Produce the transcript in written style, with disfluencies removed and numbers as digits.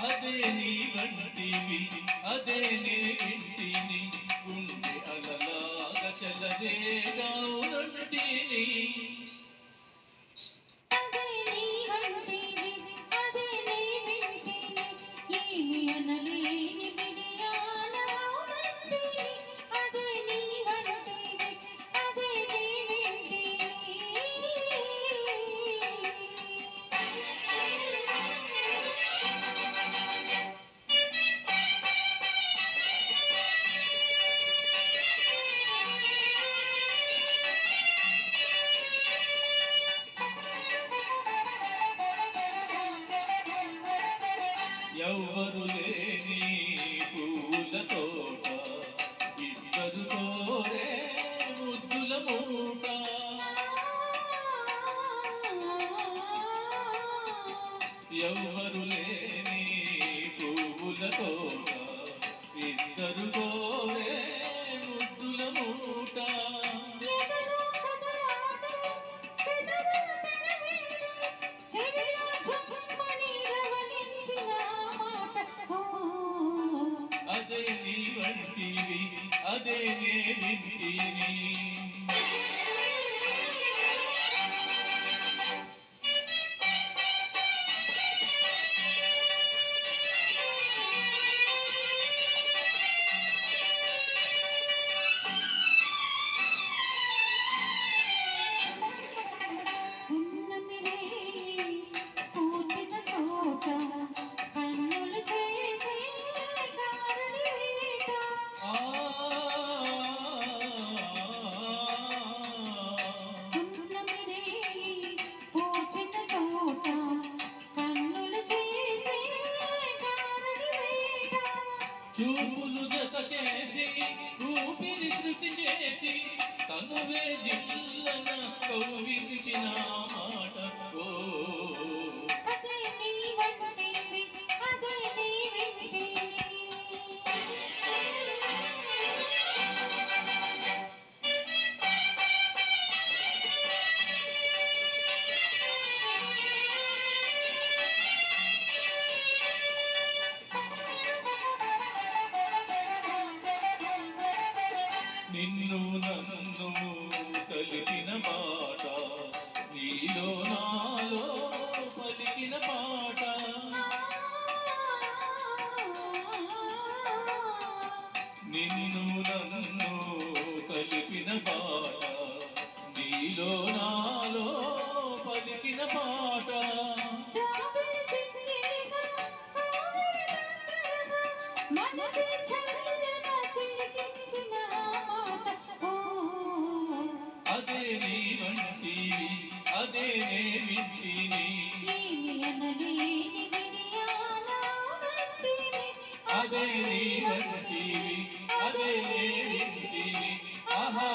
అదే నీ వంటివి అదే నే వింటిని గుండె అలలాగా చెలరేగా ఉనంటిని ఎవ్వరు లేని పూల తోట ఇద్దరు కోరే ముద్దుల మూట ఎవ్వరు లేని పూల తోట ఇద్దరు కోరే ముద్దుల మూట అదే నీ వంటివి అదే నే వింటిని చూపులు జత చేసి ఊపిరి శృతి చేసి తనువే జిల్లన కౌవించిన మాట ఓ నిన్ను నన్ను కలిపిన మాట నీలో నాలో పలికిన పాట నిన్ను నన్ను కలిపిన పాట నీలో నాలో పలికిన పాట అదే నీ వంటివి అదే నే వింటిని అదే నీ వంటివి అదే నే వింటిని ఆహా